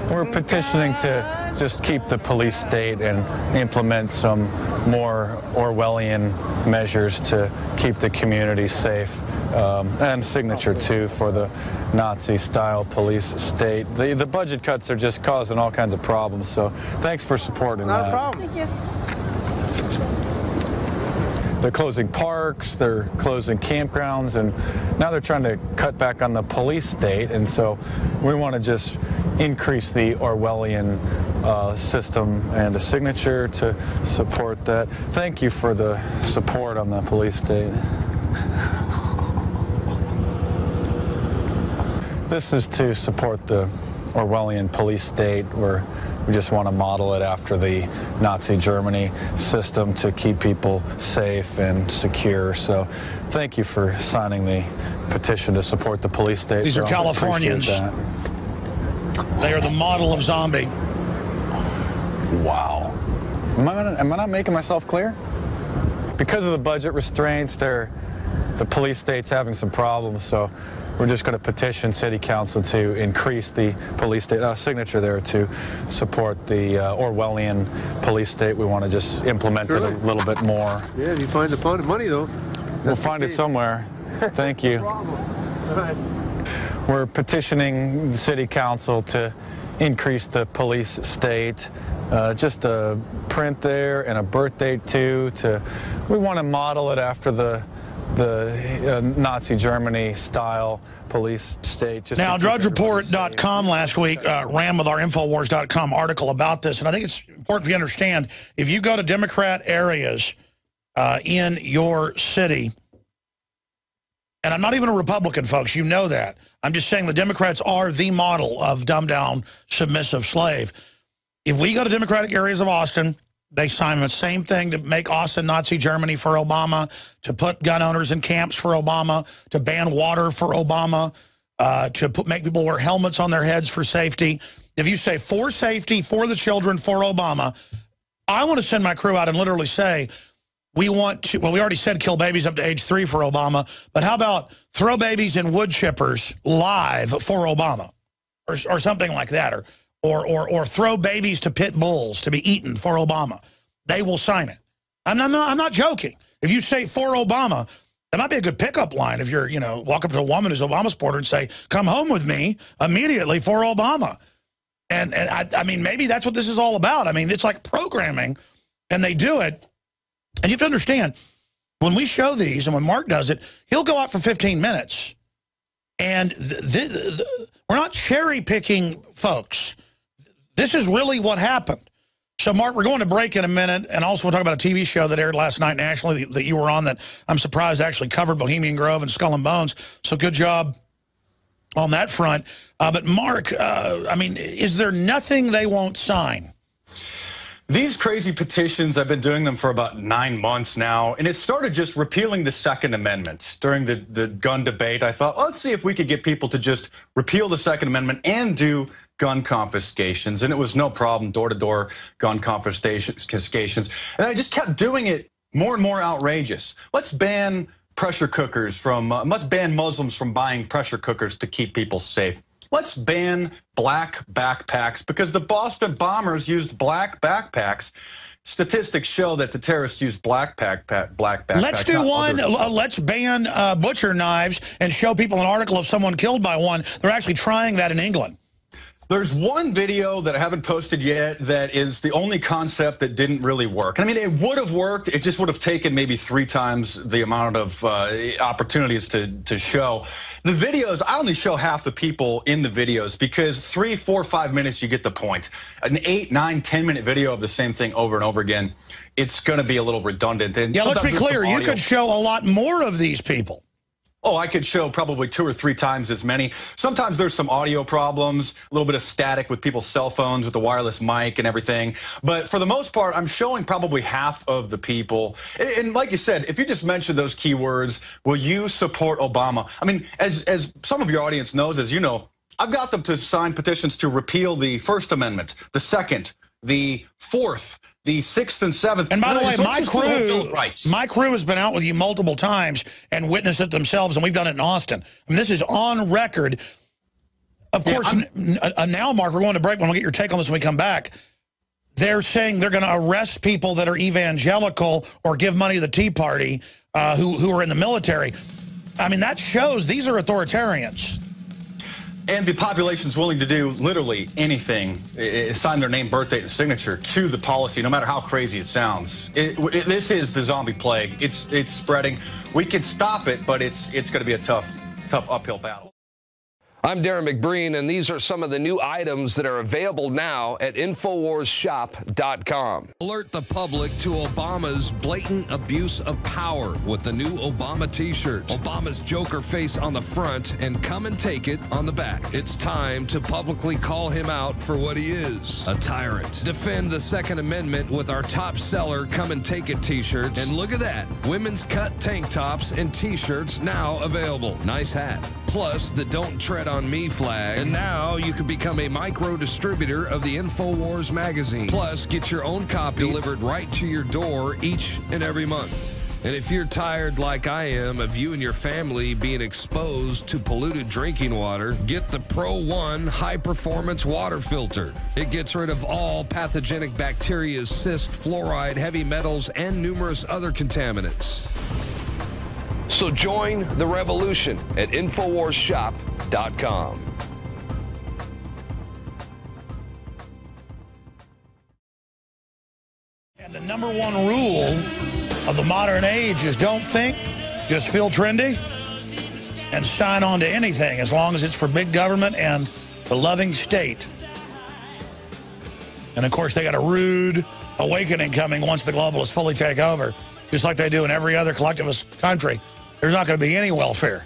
We're petitioning to just keep the police state and implement some more Orwellian measures to keep the community safe. And signature, too, for the Nazi-style police state. The budget cuts are just causing all kinds of problems, so thanks for supporting that. Not a problem. Thank you. They're closing parks, they're closing campgrounds, and now they're trying to cut back on the police state, and so we want to just increase the Orwellian system and a signature to support that. Thank you for the support on the police state. This is to support the Orwellian police state, where we just want to model it after the Nazi Germany system to keep people safe and secure. So thank you for signing the petition to support the police state. These are Californians. They are the model of zombie. Wow. Am I not making myself clear? Because of the budget restraints, the police state's having some problems, so we're just going to petition City Council to increase the police state signature there to support the Orwellian police state. We want to just implement it a little bit more. Yeah, if you find the money, though. We'll find it somewhere. Thank you. All right. We're petitioning the City Council to increase the police state. Just a print there and a birth date, too. We want to model it after the Nazi Germany style police state. Just now, DrudgeReport.com last week ran with our Infowars.com article about this, and I think it's important for you to understand, if you go to Democrat areas in your city, and I'm not even a Republican, folks, you know that. I'm just saying the Democrats are the model of dumbed-down, submissive slave. If we go to Democratic areas of Austin, they sign the same thing to make Austin Nazi Germany for Obama, to put gun owners in camps for Obama, to ban water for Obama, to make people wear helmets on their heads for safety. If you say for safety, for the children, for Obama, I want to send my crew out and literally say, we want to, well, we already said kill babies up to age 3 for Obama, but how about throw babies in wood chippers live for Obama, or something like that, or throw babies to pit bulls to be eaten for Obama. They will sign it. I'm not joking. If you say for Obama, that might be a good pickup line if you're, walk up to a woman who's Obama supporter and say, come home with me immediately for Obama. And I mean, maybe that's what this is all about. I mean, it's like programming, and they do it. And you have to understand, when we show these and when Mark does it, he'll go out for 15 minutes. And we're not cherry picking, folks. This is really what happened. So, Mark, we're going to break in a minute, and also we'll talk about a TV show that aired last night nationally that you were on that I'm surprised actually covered Bohemian Grove and Skull and Bones. So good job on that front. But, Mark, I mean, is there nothing they won't sign? These crazy petitions, I've been doing them for about 9 months now, and it started just repealing the Second Amendment. During the gun debate, I thought, let's see if we could get people to just repeal the Second Amendment and do gun confiscations, and it was no problem, door-to-door gun confiscations. And I just kept doing it more and more outrageous. Let's ban pressure cookers from, let's ban Muslims from buying pressure cookers to keep people safe. Let's ban black backpacks because the Boston bombers used black backpacks. Statistics show that the terrorists used black backpacks. Let's do one. Let's ban butcher knives and show people an article of someone killed by one. They're actually trying that in England. There's one video that I haven't posted yet that is the only concept that didn't really work. I mean, it would have worked. It just would have taken maybe 3 times the amount of opportunities to show. The videos, I only show half the people in the videos because 3, 4, 5 minutes, you get the point. An 8, 9, 10-minute video of the same thing over and over again, it's going to be a little redundant. And yeah, let's be clear. You could show a lot more of these people. Oh, I could show probably 2 or 3 times as many. Sometimes there's some audio problems, a little bit of static with people's cell phones with the wireless mic and everything. But for the most part, I'm showing probably half of the people. And like you said, if you just mention those keywords, will you support Obama? I mean, as some of your audience knows, as you know, I've got them to sign petitions to repeal the First Amendment, the Second, the Fourth, the 6th and 7th. And by the way, my crew has been out with you multiple times and witnessed it themselves, and we've done it in Austin. I mean, this is on record. Of course, now, Mark, we're going to break. When we get your take on this when we come back, they're saying they're going to arrest people that are evangelical or give money to the Tea Party who are in the military. I mean, that shows these are authoritarians. And the population's willing to do literally anything, sign their name, birth date, and signature to the policy, no matter how crazy it sounds. This is the zombie plague. It's spreading. We can stop it, but it's going to be a tough uphill battle. I'm Darren McBreen, and these are some of the new items that are available now at InfoWarsShop.com. Alert the public to Obama's blatant abuse of power with the new Obama t-shirt. Obama's Joker face on the front and come and take it on the back. It's time to publicly call him out for what he is, a tyrant. Defend the Second Amendment with our top seller Come and Take It t-shirts. And look at that, women's cut tank tops and t-shirts now available. Nice hat. Plus the Don't Tread on Me flag. And now you can become a micro distributor of the Infowars magazine. Plus, get your own copy delivered right to your door each and every month. And if you're tired like I am of you and your family being exposed to polluted drinking water, get the Pro One high performance water filter. It gets rid of all pathogenic bacteria, cyst, fluoride, heavy metals, and numerous other contaminants. So join the revolution at InfoWarsShop.com. And the #1 rule of the modern age is don't think, just feel trendy, and sign on to anything as long as it's for big government and the loving state. And of course, they got a rude awakening coming once the globalists fully take over, just like they do in every other collectivist country. There's not going to be any welfare.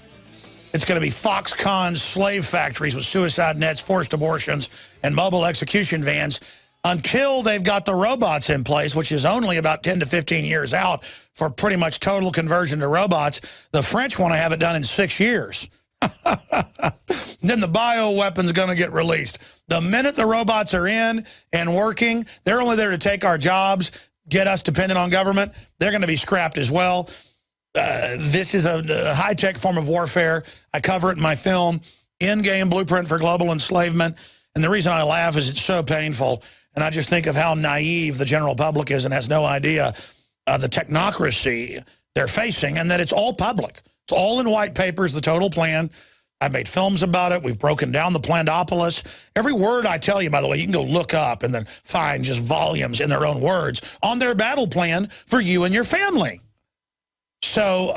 It's going to be Foxconn slave factories with suicide nets, forced abortions, and mobile execution vans until they've got the robots in place, which is only about 10 to 15 years out for pretty much total conversion to robots. The French want to have it done in 6 years. Then the bioweapon's going to get released. The minute the robots are in and working, they're only there to take our jobs, get us dependent on government. They're going to be scrapped as well. This is a high-tech form of warfare. I cover it in my film, In-Game Blueprint for Global Enslavement. And the reason I laugh is it's so painful. And I just think of how naive the general public is and has no idea the technocracy they're facing, and that it's all public. It's all in white papers, the total plan. I've made films about it. We've broken down the Plandopolis. Every word I tell you, by the way, you can go look up and then find just volumes in their own words on their battle plan for you and your family. So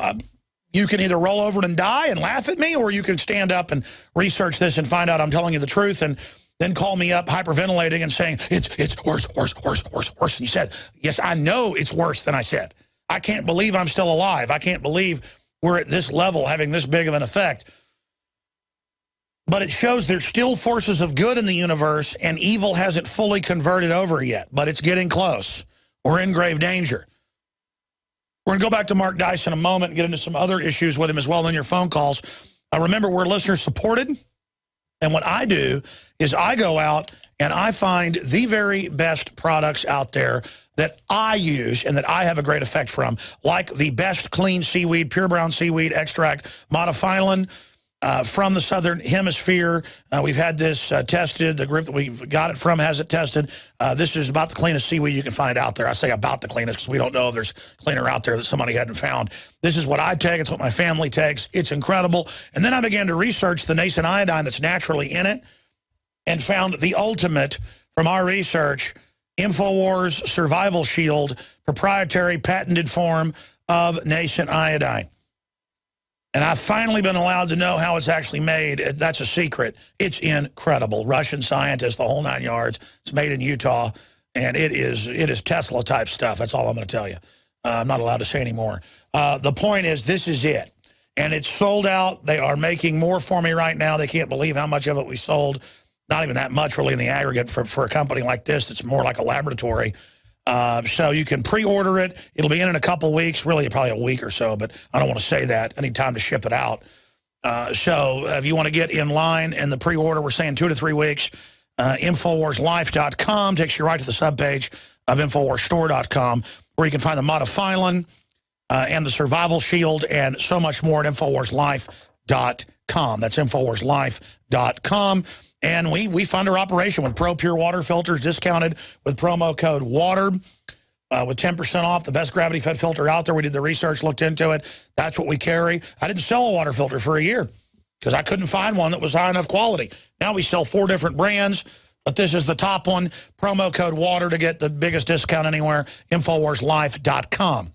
you can either roll over and die and laugh at me, or you can stand up and research this and find out I'm telling you the truth, and then call me up hyperventilating and saying, it's worse. And you said, yes, I know it's worse than I said. I can't believe I'm still alive. I can't believe we're at this level having this big of an effect. But it shows there's still forces of good in the universe, and evil hasn't fully converted over yet, but it's getting close. We're in grave danger. We're going to go back to Mark Dice in a moment and get into some other issues with him as well than your phone calls. Remember, we're listener-supported, and what I do is I go out and I find the very best products out there that I use and that I have a great effect from, like the best clean seaweed, pure brown seaweed extract, monophyllin, from the Southern Hemisphere. We've had this tested. The group that we've got it from has it tested. This is about the cleanest seaweed you can find out there. I say about the cleanest because we don't know if there's cleaner out there that somebody hadn't found. This is what I take. It's what my family takes. It's incredible. And then I began to research the nascent iodine that's naturally in it and found the ultimate from our research, Infowars Survival Shield, proprietary patented form of nascent iodine. And I've finally been allowed to know how it's actually made. That's a secret. It's incredible. Russian scientists, the whole 9 yards. It's made in Utah, and it is Tesla-type stuff. That's all I'm going to tell you. I'm not allowed to say anymore. The point is, this is it. And it's sold out. They are making more for me right now. They can't believe how much of it we sold. Not even that much, really, in the aggregate for a company like this. It's more like a laboratory. So you can pre-order it. It'll be in a couple weeks, really probably a week or so, but I don't want to say that. I need time to ship it out. So if you want to get in line and the pre-order, we're saying 2 to 3 weeks. InfoWarsLife.com takes you right to the subpage of InfoWarsStore.com, where you can find the monophyllin and the survival shield and so much more at InfoWarsLife.com. InfowarsLife.com. That's InfowarsLife.com. And we fund our operation with Pro Pure water filters discounted with promo code WATER with 10% off, the best gravity-fed filter out there. We did the research, looked into it. That's what we carry. I didn't sell a water filter for a year because I couldn't find one that was high enough quality. Now we sell 4 different brands, but this is the top one. Promo code WATER to get the biggest discount anywhere, InfowarsLife.com.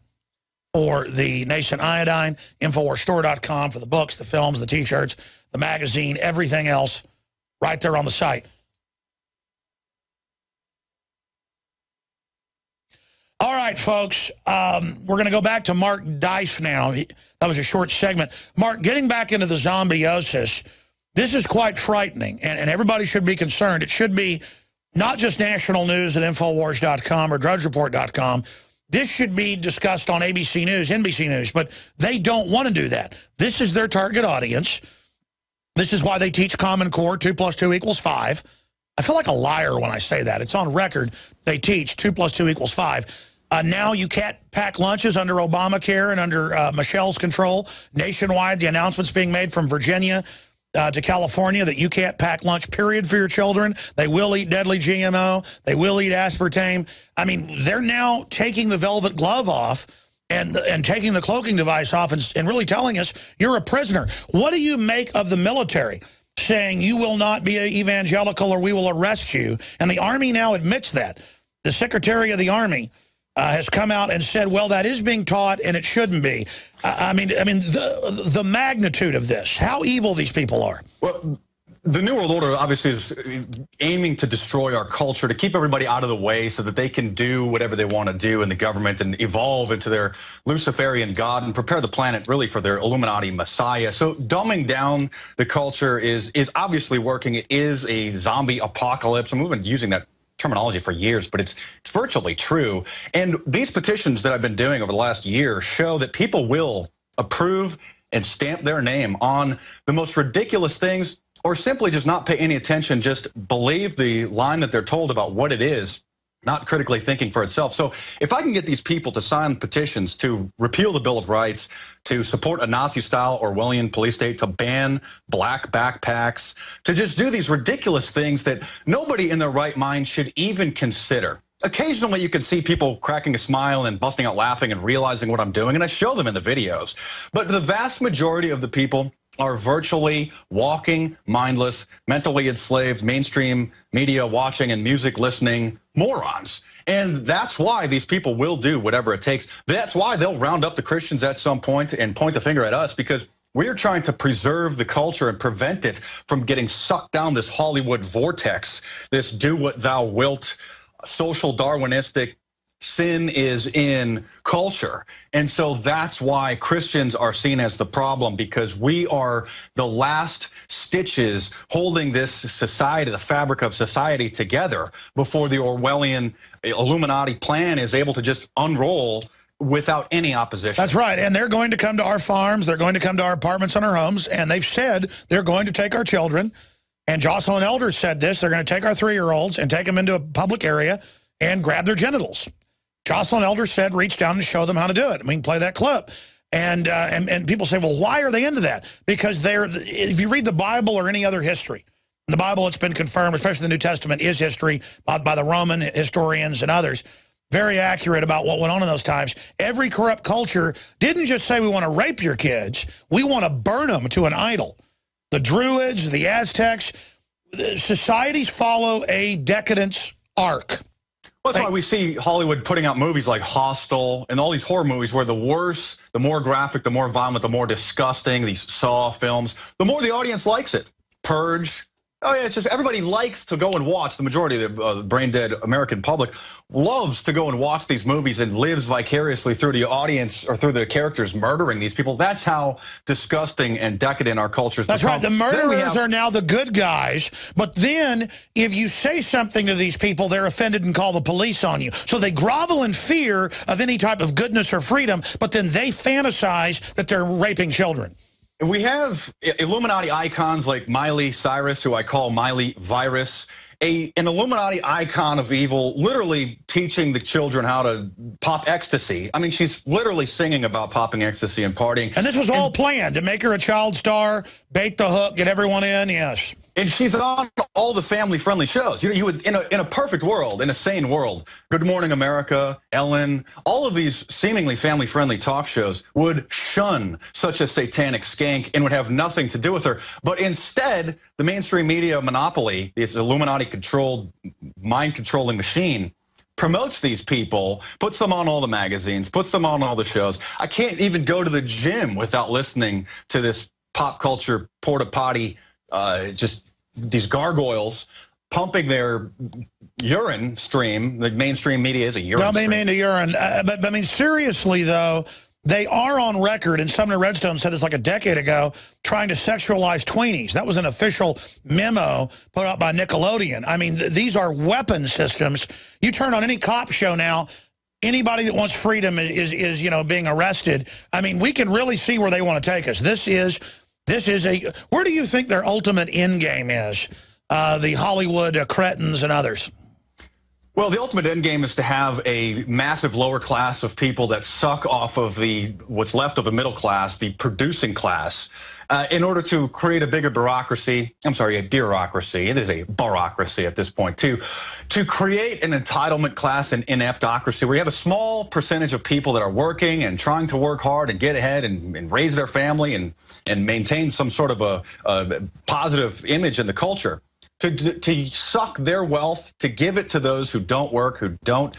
For the Nascent Iodine, InfowarsStore.com for the books, the films, the T-shirts, the magazine, everything else right there on the site. All right, folks, we're going to go back to Mark Dice now. That was a short segment. Mark, getting back into the zombiosis, this is quite frightening, and everybody should be concerned. It should be not just national news at Infowars.com or DrudgeReport.com. This should be discussed on ABC News, NBC News, but they don't want to do that. This is their target audience. This is why they teach Common Core, 2 + 2 = 5. I feel like a liar when I say that. It's on record. They teach 2 + 2 = 5. Now you can't pack lunches under Obamacare and under Michelle's control. Nationwide, the announcement's being made from Virginia to California that you can't pack lunch, period, for your children. They will eat deadly GMO. They will eat aspartame. I mean, they're now taking the velvet glove off and taking the cloaking device off and really telling us you're a prisoner. What do you make of the military saying you will not be an evangelical or we will arrest you? And the Army now admits that. The Secretary of the Army has come out and said, well, that is being taught and it shouldn't be. I mean, the magnitude of this, how evil these people are. Well, the New World Order obviously is aiming to destroy our culture, to keep everybody out of the way so that they can do whatever they want to do in the government and evolve into their Luciferian God and prepare the planet really for their Illuminati Messiah. So dumbing down the culture is obviously working. It is a zombie apocalypse. And we've been using that terminology for years, but it's virtually true. And these petitions that I've been doing over the last year show that people will approve and stamp their name on the most ridiculous things, or simply just not pay any attention, just believe the line that they're told about what it is, not critically thinking for itself. So if I can get these people to sign petitions to repeal the Bill of Rights, to support a Nazi-style Orwellian police state, to ban black backpacks, to just do these ridiculous things that nobody in their right mind should even consider. Occasionally you can see people cracking a smile and busting out laughing and realizing what I'm doing, and I show them in the videos. But the vast majority of the people are virtually walking, mindless, mentally enslaved, mainstream media watching and music listening morons. And that's why these people will do whatever it takes. That's why they'll round up the Christians at some point and point the finger at us, because we're trying to preserve the culture and prevent it from getting sucked down this Hollywood vortex, this do what thou wilt, social Darwinistic, sin is in culture. And so that's why Christians are seen as the problem, because we are the last stitches holding this society, the fabric of society, together before the Orwellian Illuminati plan is able to just unroll without any opposition. That's right. And they're going to come to our farms. They're going to come to our apartments and our homes. And they've said they're going to take our children. And Jocelyn Elders said this. They're going to take our 3-year-olds and take them into a public area and grab their genitals. Jocelyn Elders said, reach down and show them how to do it. I mean, play that clip. And people say, well, why are they into that? Because if you read the Bible or any other history, the Bible, it's been confirmed, especially the New Testament, is history by the Roman historians and others, very accurate about what went on in those times. Every corrupt culture didn't just say we want to rape your kids. We want to burn them to an idol. The Druids, the Aztecs, societies follow a decadence arc. Well, that's why we see Hollywood putting out movies like Hostel and all these horror movies where the worse, the more graphic, the more violent, the more disgusting, these Saw films, the more the audience likes it. Purge. Oh, yeah, it's just everybody likes to go and watch. The majority of the brain-dead American public loves to go and watch these movies and lives vicariously through the audience or through the characters murdering these people. That's how disgusting and decadent our culture's become. That's right. The murderers are now the good guys. But then if you say something to these people, they're offended and call the police on you. So they grovel in fear of any type of goodness or freedom, but then they fantasize that they're raping children. We have Illuminati icons like Miley Cyrus, who I call Miley Virus, an Illuminati icon of evil, literally teaching the children how to pop ecstasy. I mean, she's literally singing about popping ecstasy and partying. And this was all planned to make her a child star, bait the hook, get everyone in, yes. And she's on all the family-friendly shows. You know, you would in a perfect world, in a sane world, Good Morning America, Ellen, all of these seemingly family-friendly talk shows would shun such a satanic skank and would have nothing to do with her. But instead, the mainstream media monopoly, this Illuminati-controlled, mind-controlling machine, promotes these people, puts them on all the magazines, puts them on all the shows. I can't even go to the gym without listening to this pop culture porta potty. Just these gargoyles pumping their urine stream. The mainstream media is a urine stream. Well, they mean the urine. But I mean, seriously, though, they are on record, and Sumner Redstone said this like a decade ago, trying to sexualize tweenies. That was an official memo put out by Nickelodeon. I mean, these are weapon systems. You turn on any cop show now, anybody that wants freedom is you know, being arrested. I mean, we can really see where they want to take us. This is a, where do you think their ultimate end game is? The Hollywood cretins and others. Well, the ultimate end game is to have a massive lower class of people that suck off of what's left of the middle class, the producing class, in order to create a bigger bureaucracy. I'm sorry, a bureaucracy. It is a bureaucracy at this point, too. To create an entitlement class and ineptocracy where you have a small percentage of people that are working and trying to work hard and get ahead and raise their family and maintain some sort of a positive image in the culture. To suck their wealth, to give it to those who don't work, who don't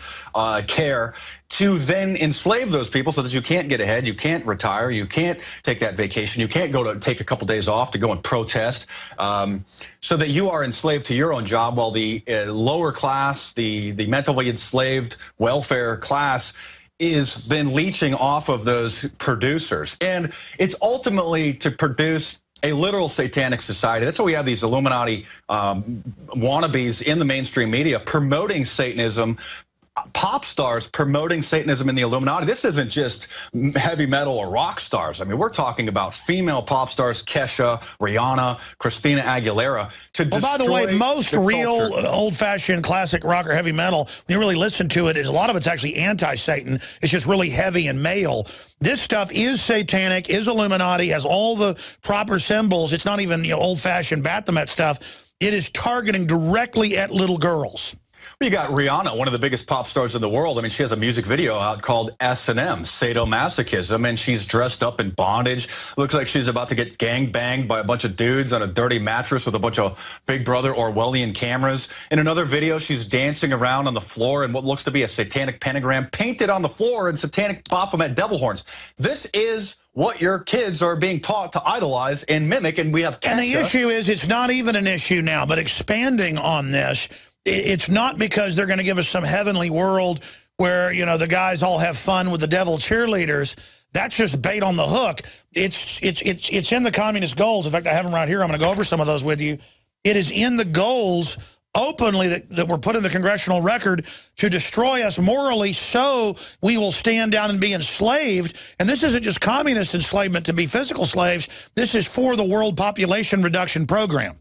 care, to then enslave those people so that you can't get ahead, you can't retire, you can't take that vacation, you can't go to take a couple days off to go and protest, so that you are enslaved to your own job while the lower class, the mentally enslaved welfare class, is then leeching off of those producers. And it's ultimately to produce a literal satanic society. That's why we have these Illuminati wannabes in the mainstream media promoting Satanism, pop stars promoting Satanism in the Illuminati. This isn't just heavy metal or rock stars. I mean, we're talking about female pop stars, Kesha, Rihanna, Christina Aguilera. Well, by the way, most real old-fashioned classic rock or heavy metal, when you really listen to it, is a lot of it's actually anti-Satan. It's just really heavy and male. This stuff is satanic, is Illuminati, has all the proper symbols. It's not even, you know, old-fashioned Baphomet stuff. It is targeting directly at little girls. You got Rihanna, one of the biggest pop stars in the world. I mean, she has a music video out called S&M, Sadomasochism, and she's dressed up in bondage. Looks like she's about to get gang-banged by a bunch of dudes on a dirty mattress with a bunch of Big Brother Orwellian cameras. In another video, she's dancing around on the floor in what looks to be a satanic pentagram painted on the floor in satanic Baphomet devil horns. This is what your kids are being taught to idolize and mimic, and we have Kesha. And the issue is, it's not even an issue now, but expanding on this, it's not because they're going to give us some heavenly world where, you know, the guys all have fun with the devil cheerleaders. That's just bait on the hook. It's in the communist goals. In fact, I have them right here. I'm going to go over some of those with you. It is in the goals openly that were put in the congressional record to destroy us morally so we will stand down and be enslaved. And this isn't just communist enslavement to be physical slaves. This is for the world population reduction program.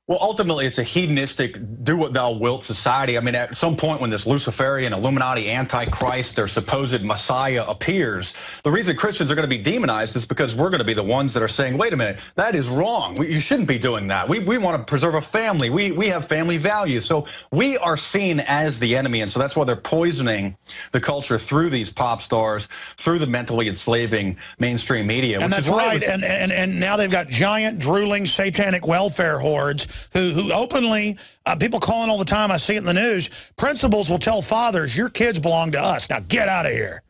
Well, ultimately, it's a hedonistic, do-what-thou-wilt society. I mean, at some point when this Luciferian, Illuminati, Antichrist, their supposed Messiah appears, the reason Christians are going to be demonized is because we're going to be the ones that are saying, wait a minute, that is wrong. You shouldn't be doing that. We want to preserve a family. We have family values. So we are seen as the enemy, and so that's why they're poisoning the culture through these pop stars, through the mentally enslaving mainstream media. And that's right. And now they've got giant, drooling, satanic welfare hordes who openly, people calling all the time, I see it in the news, principals will tell fathers, your kids belong to us, now get out of here.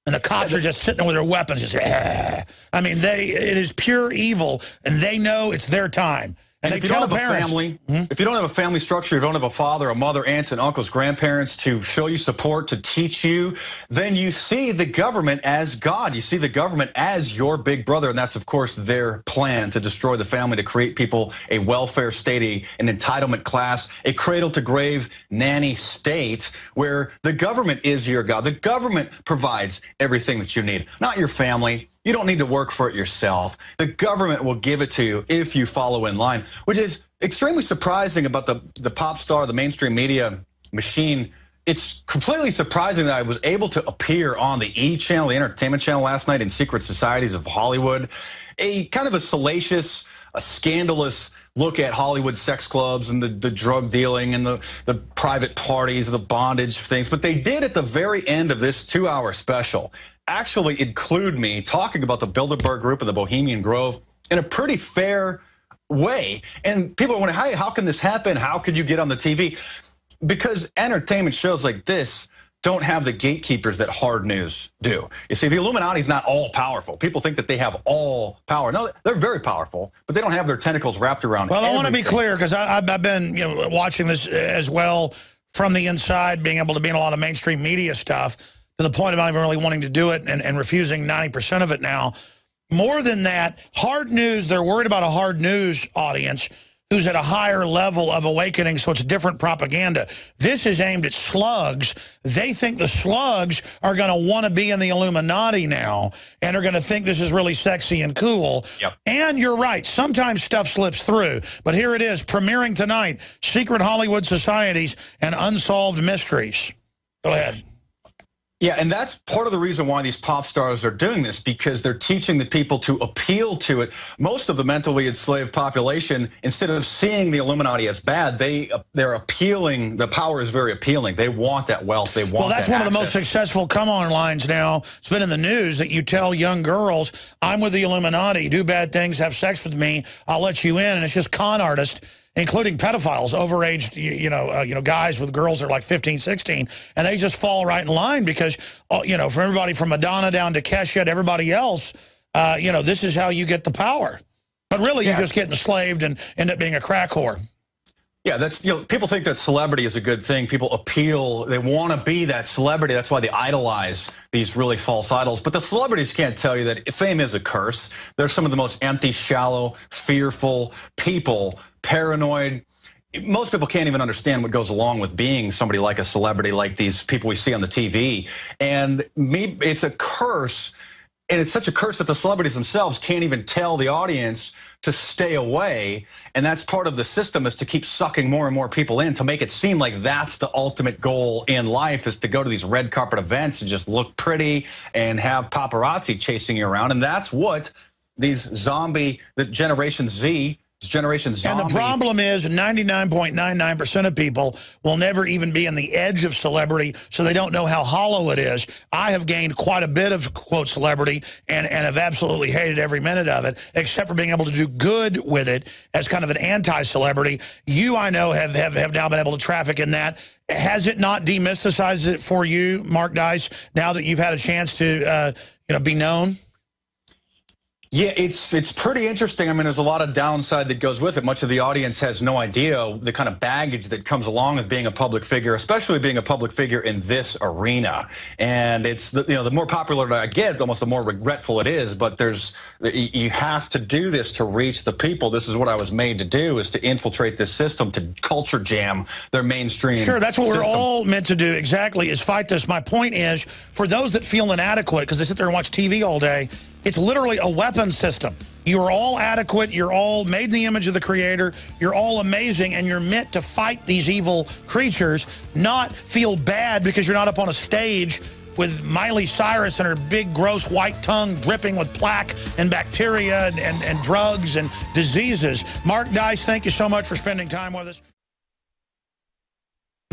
And the cops are just sitting there with their weapons, just, I mean, it is pure evil, and they know it's their time. And if you don't have a family, if you don't have a family structure, if you don't have a father, a mother, aunts and uncles, grandparents to show you support, to teach you, then you see the government as God. You see the government as your big brother, and that's, of course, their plan to destroy the family, to create people a welfare state, an entitlement class, a cradle-to-grave nanny state where the government is your God. The government provides everything that you need, not your family. You don't need to work for it yourself. The government will give it to you if you follow in line, which is extremely surprising about the pop star, the mainstream media machine. It's completely surprising that I was able to appear on the E! channel, the entertainment channel last night in Secret Societies of Hollywood. A kind of a salacious, a scandalous look at Hollywood sex clubs and the drug dealing and the private parties, the bondage things. But they did at the very end of this 2-hour special actually include me talking about the Bilderberg Group and the Bohemian Grove in a pretty fair way. And people are wondering, hey, how can this happen? How could you get on the TV? Because entertainment shows like this don't have the gatekeepers that hard news do. You see, the Illuminati is not all powerful. People think that they have all power. No, they're very powerful, but they don't have their tentacles wrapped around everything. I want to be clear, because I've been watching this as well from the inside, being able to be in a lot of mainstream media stuff, to the point of not even really wanting to do it and refusing 90% of it now. More than that, hard news, they're worried about a hard news audience who's at a higher level of awakening, so it's different propaganda. This is aimed at slugs. They think the slugs are going to want to be in the Illuminati now and are going to think this is really sexy and cool. Yep. And you're right, sometimes stuff slips through. But here it is, premiering tonight, Secret Hollywood Societies and Unsolved Mysteries. Go ahead. Yeah, and that's part of the reason why these pop stars are doing this, because they're teaching the people to appeal to it. Most of the mentally enslaved population, instead of seeing the Illuminati as bad, they're appealing. The power is very appealing. They want that wealth. They want that. Well, that's one of the most successful come-on lines now. It's been in the news that you tell young girls, I'm with the Illuminati, do bad things, have sex with me, I'll let you in. And it's just con artists, including pedophiles, overaged, guys with girls that are like 15, 16, and they just fall right in line because, for everybody from Madonna down to Kesha to everybody else, this is how you get the power. But really, you just get enslaved and end up being a crack whore. Yeah, that's, people think that celebrity is a good thing. People appeal. They want to be that celebrity. That's why they idolize these really false idols. But the celebrities can't tell you that fame is a curse. They're some of the most empty, shallow, fearful people, paranoid. Most people can't even understand what goes along with being somebody like a celebrity, like these people we see on the TV. And it's a curse. And it's such a curse that the celebrities themselves can't even tell the audience to stay away. And that's part of the system, is to keep sucking more and more people in, to make it seem like that's the ultimate goal in life, is to go to these red carpet events and just look pretty and have paparazzi chasing you around. And that's what these the Generation Z, Generation Zombie. And the problem is 99.99% of people will never even be in the edge of celebrity, so they don't know how hollow it is. I have gained quite a bit of, quote, celebrity and have absolutely hated every minute of it, except for being able to do good with it as kind of an anti-celebrity. You, I know, have now been able to traffic in that. Has it not demysticized it for you, Mark Dice, now that you've had a chance to be known? Yeah, it's pretty interesting. I mean, there's a lot of downside that goes with it. Much of the audience has no idea the kind of baggage that comes along with being a public figure, especially being a public figure in this arena. And it's the more popular I get, almost the more regretful it is. But you have to do this to reach the people. This is what I was made to do, is to infiltrate this system, to culture jam their mainstream. Sure, that's what we're all meant to do. Exactly, is fight this. My point is, for those that feel inadequate because they sit there and watch TV all day, it's literally a weapon system. You are all adequate. You're all made in the image of the Creator. You're all amazing, and you're meant to fight these evil creatures, not feel bad because you're not up on a stage with Miley Cyrus and her big, gross white tongue dripping with plaque and bacteria and drugs and diseases. Mark Dice, thank you so much for spending time with us.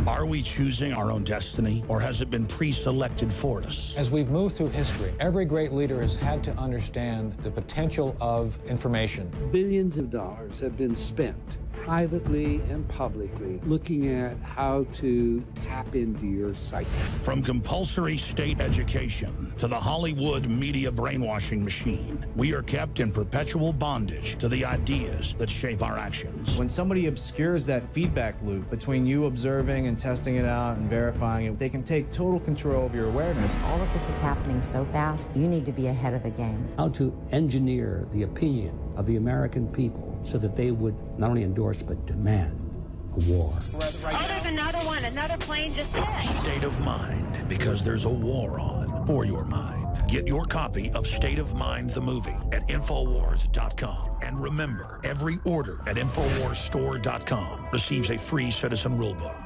Are we choosing our own destiny, or has it been pre-selected for us? As we've moved through history, every great leader has had to understand the potential of information. Billions of dollars have been spent privately and publicly looking at how to tap into your psyche. From compulsory state education to the Hollywood media brainwashing machine, we are kept in perpetual bondage to the ideas that shape our actions. When somebody obscures that feedback loop between you observing and testing it out and verifying it, they can take total control of your awareness. All of this is happening so fast, you need to be ahead of the game. How to engineer the opinion of the American people so that they would not only endorse but demand a war. Oh, there's another one. Another plane just hit. State of mind, because there's a war on for your mind. Get your copy of State of Mind the movie at Infowars.com. And remember, every order at InfowarsStore.com receives a free Citizen Rulebook.